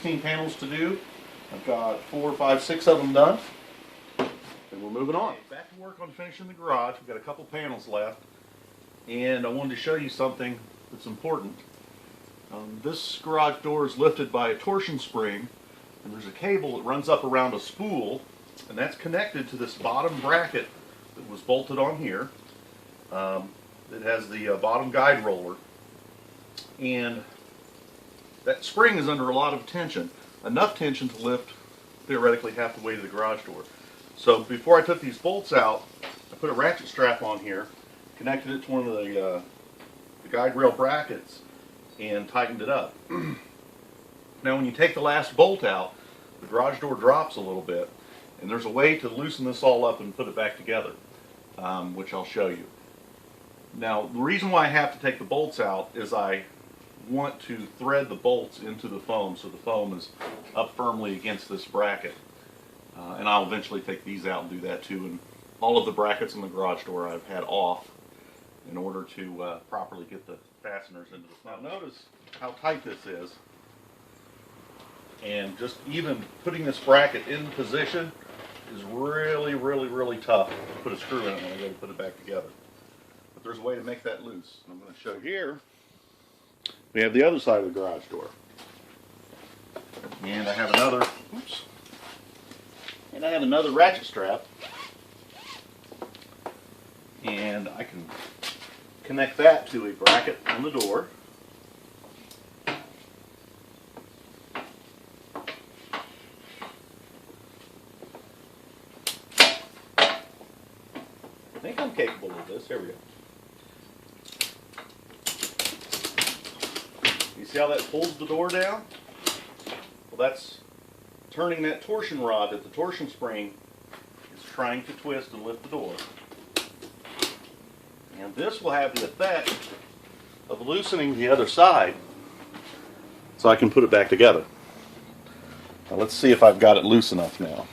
16 panels to do. I've got 4, 5, 6 of them done. And we're moving on. Back to work on finishing the garage. We've got a couple panels left. And I wanted to show you something that's important. This garage door is lifted by a torsion spring. And there's a cable that runs up around a spool. And that's connected to this bottom bracket that was bolted on here. It has the bottom guide roller. And that spring is under a lot of tension. Enough tension to lift theoretically half the weight of the garage door. So before I took these bolts out, I put a ratchet strap on here, connected it to one of the guide rail brackets, and tightened it up. Now when you take the last bolt out, the garage door drops a little bit, and there's a way to loosen this all up and put it back together, which I'll show you. Now the reason why I have to take the bolts out is I want to thread the bolts into the foam so the foam is up firmly against this bracket. And I'll eventually take these out and do that too. And all of the brackets on the garage door I've had off in order to properly get the fasteners into the foam. Now notice how tight this is. And just even putting this bracket in position is really, really, really tough to put a screw in it when I go to put it back together. But there's a way to make that loose. I'm going to show you here. We have the other side of the garage door. And I have another, oops. And I have another ratchet strap. And I can connect that to a bracket on the door. I think I'm capable of this. Here we go. You see how that pulls the door down? Well, that's turning that torsion rod that the torsion spring is trying to twist and lift the door. And this will have the effect of loosening the other side so I can put it back together. Now let's see if I've got it loose enough now.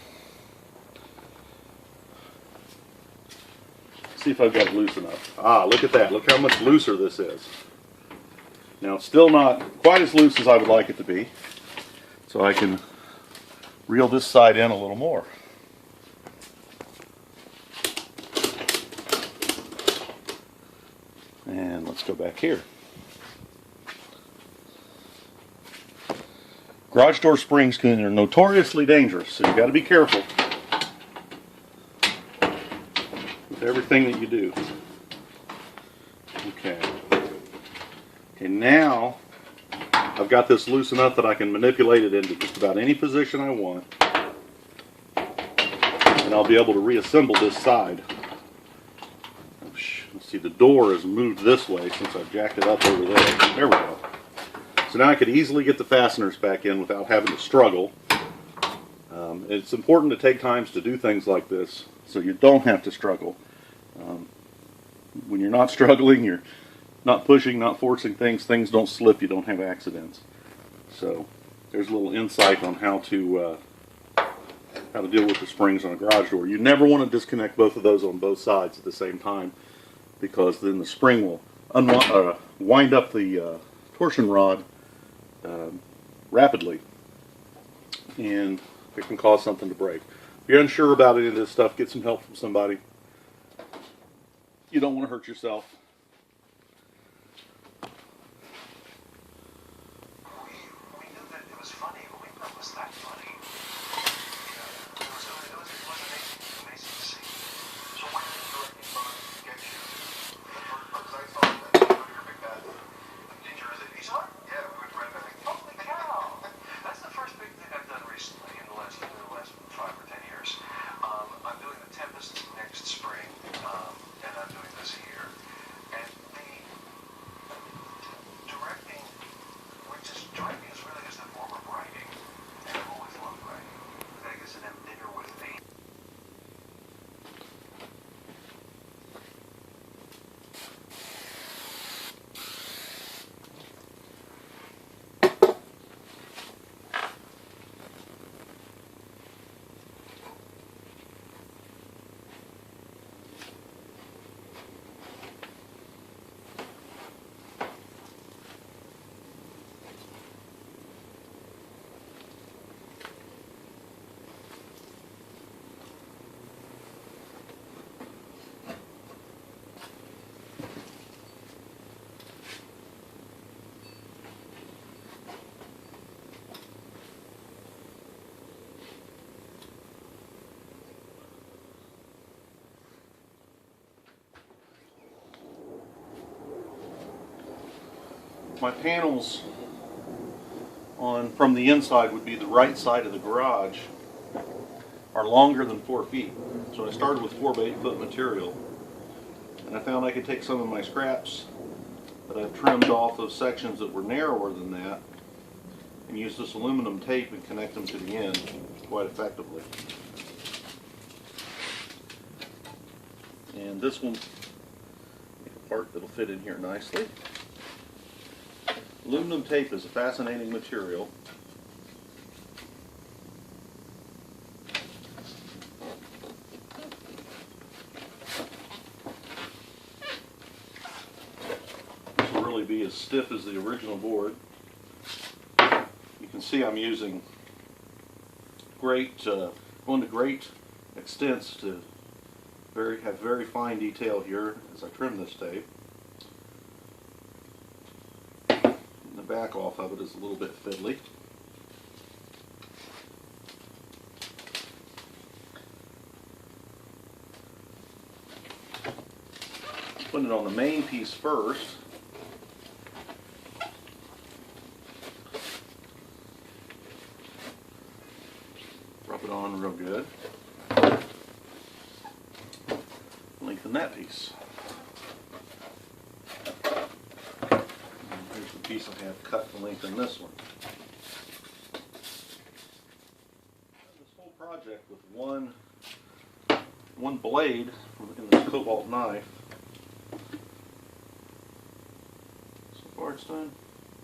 See if I've got it loose enough. Ah, look at that. Look how much looser this is. Now it's still not quite as loose as I would like it to be, so I can reel this side in a little more. And let's go back here. Garage door springs are notoriously dangerous, so you've got to be careful with everything that you do. Okay. Okay, now I've got this loose enough that I can manipulate it into just about any position I want. And I'll be able to reassemble this side. Let's see, the door is moved this way since I've jacked it up over there. There we go. So now I could easily get the fasteners back in without having to struggle. It's important to take times to do things like this so you don't have to struggle. When you're not struggling, you're not pushing, not forcing things, things don't slip, you don't have accidents. So there's a little insight on how to deal with the springs on a garage door. You never want to disconnect both of those on both sides at the same time, because then the spring will wind up the torsion rod rapidly, and it can cause something to break. If you're unsure about any of this stuff, get some help from somebody. You don't want to hurt yourself. my panels from the inside would be the right side of the garage are longer than 4 feet. So I started with 4 by 8 foot material, and I found I could take some of my scraps that I've trimmed off those sections that were narrower than that and use this aluminum tape and connect them to the end quite effectively. And this one, a part that'll fit in here nicely. Aluminum tape is a fascinating material. This will really be as stiff as the original board. You can see I'm using going to great extents to have very fine detail here as I trim this tape. The back off of it is a little bit fiddly. Putting it on the main piece first. Rub it on real good. Lengthen that piece. Here's the piece I have cut to lengthen this one. This whole project with one blade in this cobalt knife. So far it's done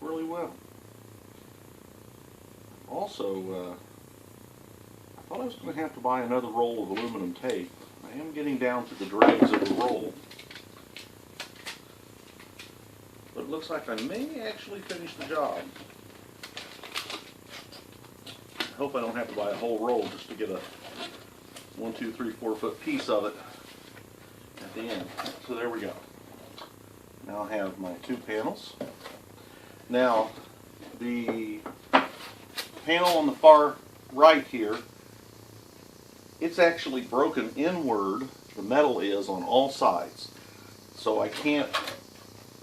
really well. Also, I thought I was going to have to buy another roll of aluminum tape. I am getting down to the dregs of the roll. But it looks like I may actually finish the job. I hope I don't have to buy a whole roll just to get a 1, 2, 3, 4 foot piece of it at the end. So there we go. Now I have my 2 panels. Now the panel on the far right here, it's actually broken inward, the metal is, on all sides. So I can't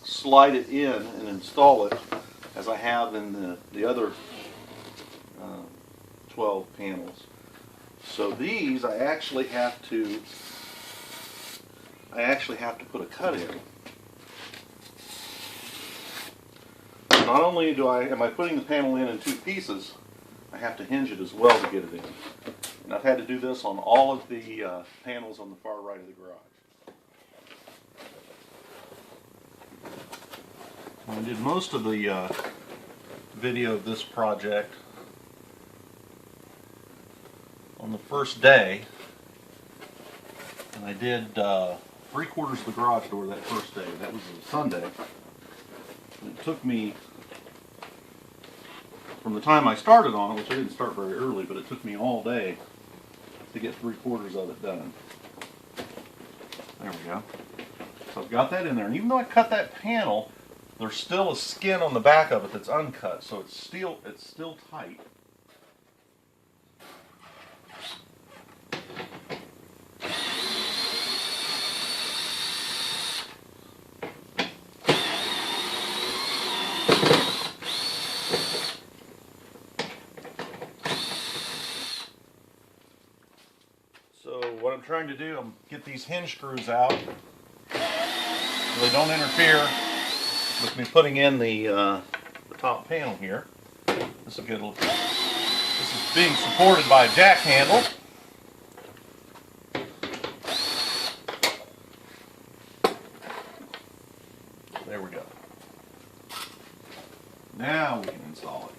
slide it in and install it as I have in the other 12 panels. So these I actually have to put a cut in. Not only am I putting the panel in 2 pieces, I have to hinge it as well to get it in. And I've had to do this on all of the panels on the far right of the garage. I did most of the video of this project on the first day, and I did 3/4 of the garage door that first day. That was a Sunday. And it took me, from the time I started on it, which I didn't start very early, but it took me all day to get 3/4 of it done. There we go. So I've got that in there, and even though I cut that panel, there's still a skin on the back of it that's uncut, so it's still tight. What I'm trying to do, I'm get these hinge screws out so they don't interfere with me putting in the top panel here. This is good. This is being supported by a jack handle. There we go. Now we can install it.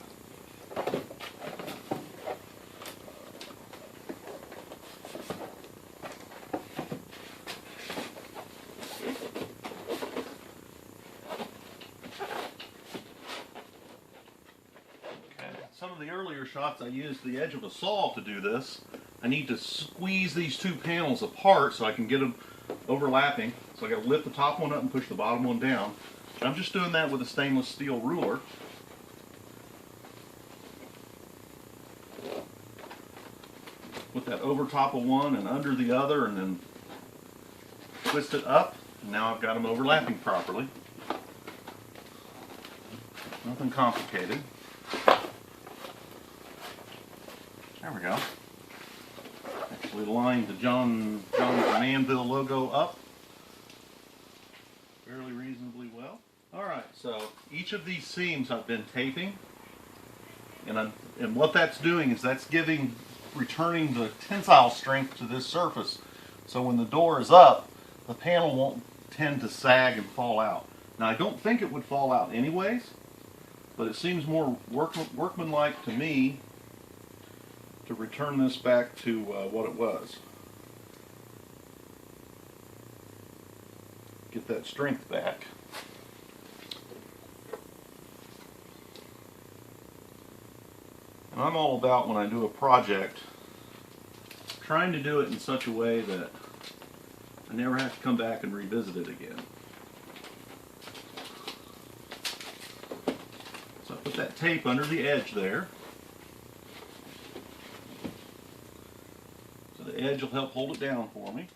Some of the earlier shots I used the edge of a saw to do this. I need to squeeze these 2 panels apart so I can get them overlapping. So I got to lift the top one up and push the bottom one down. And I'm just doing that with a stainless steel ruler. Put that over top of one and under the other, and then twist it up. And now I've got them overlapping properly. Nothing complicated. There we go. Actually lined the John's Manville logo up fairly reasonably well. Alright, so each of these seams I've been taping, and what that's doing is that's returning the tensile strength to this surface, so when the door is up, the panel won't tend to sag and fall out. Now I don't think it would fall out anyways, but it seems more workmanlike to me to return this back to what it was. Get that strength back. And I'm all about, when I do a project, trying to do it in such a way that I never have to come back and revisit it again. So I put that tape under the edge there. So the edge will help hold it down for me.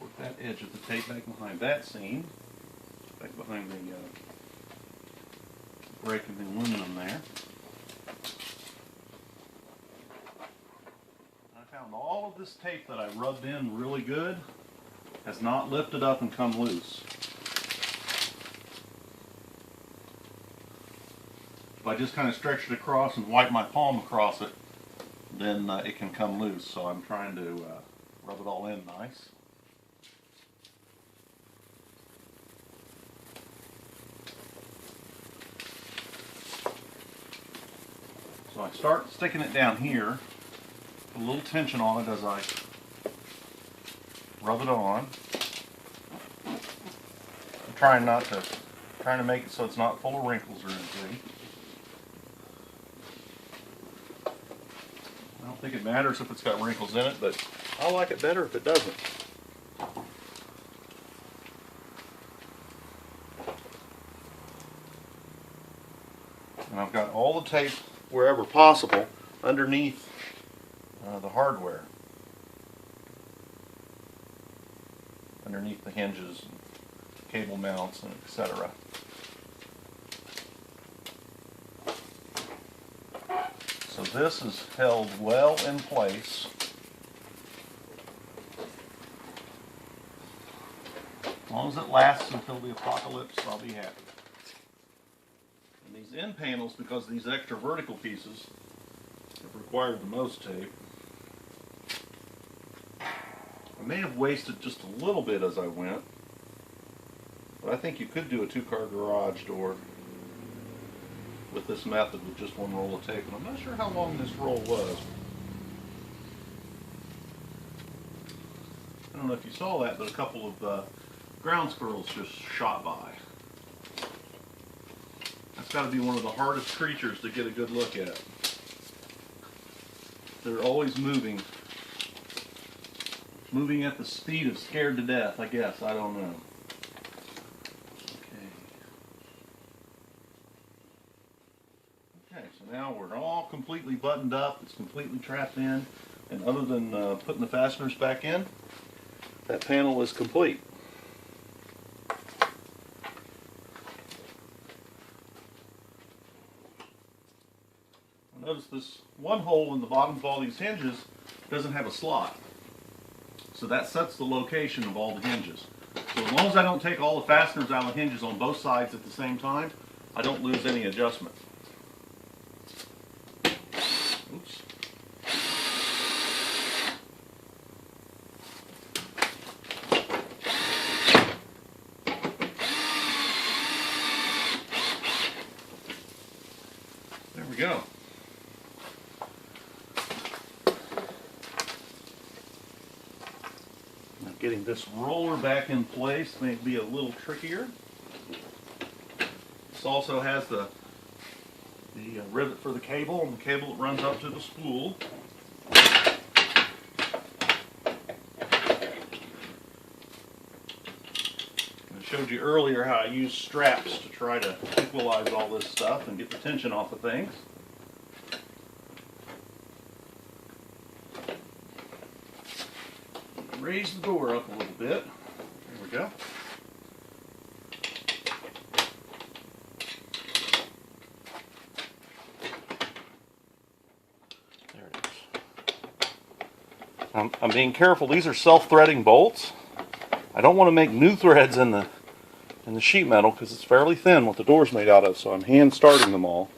Work that edge of the tape back behind that seam, back behind the break in the aluminum there. I found all of this tape that I rubbed in really good has not lifted up and come loose. If I just kind of stretch it across and wipe my palm across it, then it can come loose. So I'm trying to rub it all in nice. So I start sticking it down here, put a little tension on it as I rub it on. I'm trying to make it so it's not full of wrinkles or anything. I don't think it matters if it's got wrinkles in it, but I like it better if it doesn't. And I've got all the tape, wherever possible, underneath the hardware, underneath the hinges, and cable mounts, and etc. So this is held well in place. As long as it lasts until the apocalypse, I'll be happy. And these end panels, because these extra vertical pieces have required the most tape, I may have wasted just a little bit as I went, but I think you could do a two-car garage door with this method with just one roll of tape, and I'm not sure how long this roll was. I don't know if you saw that, but a couple of ground squirrels just shot by. That's got to be one of the hardest creatures to get a good look at. They're always moving at the speed of scared to death, I guess. I don't know. Okay, so now we're all completely buttoned up. It's completely trapped in. And other than putting the fasteners back in, that panel is complete. Notice this one hole in the bottom of all these hinges doesn't have a slot. So that sets the location of all the hinges. So as long as I don't take all the fasteners out of the hinges on both sides at the same time, I don't lose any adjustment. Oops. There we go. Getting this roller back in place may be a little trickier. This also has the rivet for the cable, and the cable that runs up to the spool. I showed you earlier how I use straps to try to equalize all this stuff and get the tension off of things. Raise the door up a little bit. There we go. I'm being careful. These are self-threading bolts. I don't want to make new threads in the sheet metal because it's fairly thin what the door's made out of, so I'm hand starting them all.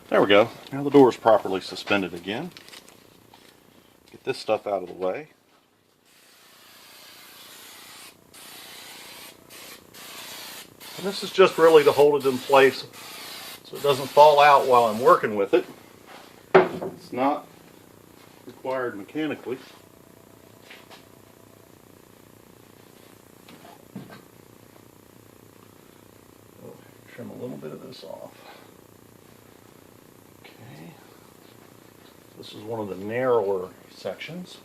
There we go. Now the door is properly suspended again. Get this stuff out of the way. And this is just really to hold it in place so it doesn't fall out while I'm working with it. It's not required mechanically. Trim a little bit of this off. Okay. This is one of the narrower sections.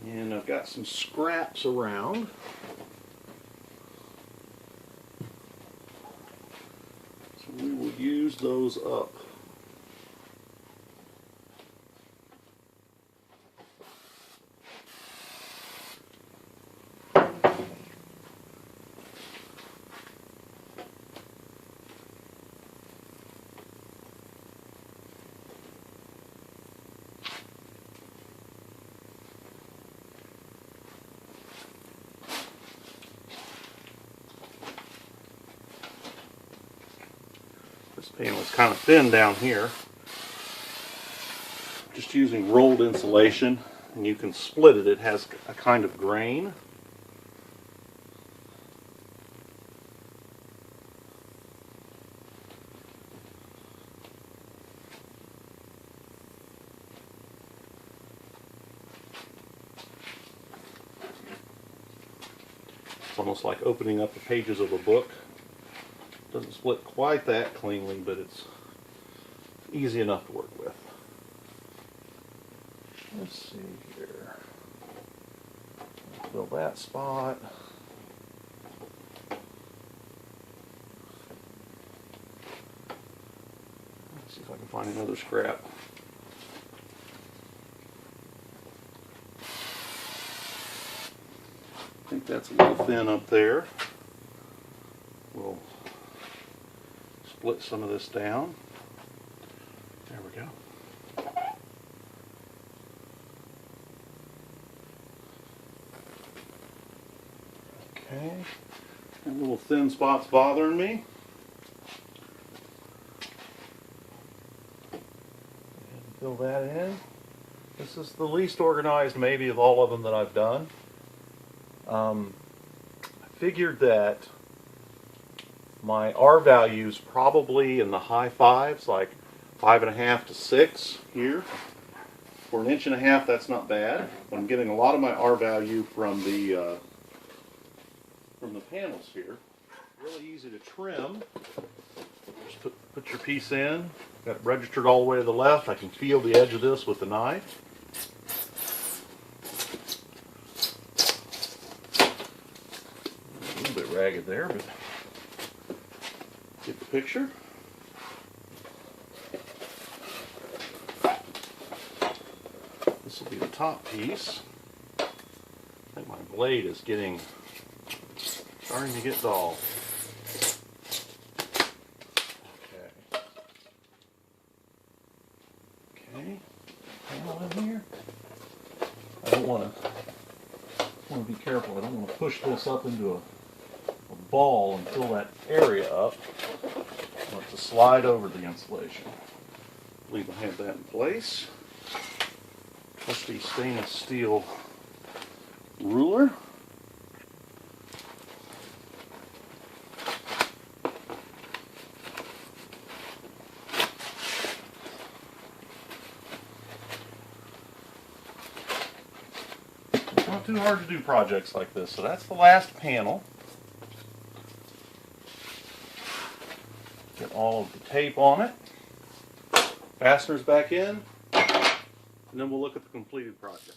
And I've got some scraps around. So we will use those up. This panel is kind of thin down here. Just using rolled insulation, and you can split it. It has a kind of grain. It's almost like opening up the pages of a book. Doesn't split quite that cleanly, but it's easy enough to work with. Let's see here. Fill that spot. Let's see if I can find another scrap. I think that's a little thin up there. We'll split some of this down. There we go. Okay. And little thin spots bothering me. And fill that in. This is the least organized maybe of all of them that I've done. I figured that my R value's probably in the high fives, like 5.5 to 6 here. For 1.5 inches, that's not bad. I'm getting a lot of my R value from the panels here. Really easy to trim. Just put your piece in. Got it registered all the way to the left. I can feel the edge of this with the knife. A little bit ragged there, but get the picture. This will be the top piece. I think my blade is starting to get dull. Okay. Panel in here. I don't want to be careful. I don't want to push this up into a ball and fill that area up. I want it to slide over the insulation. I believe I have that in place. Trusty stainless steel ruler. It's not too hard to do projects like this. So that's the last panel. Get all of the tape on it. Fasteners back in. And then we'll look at the completed project.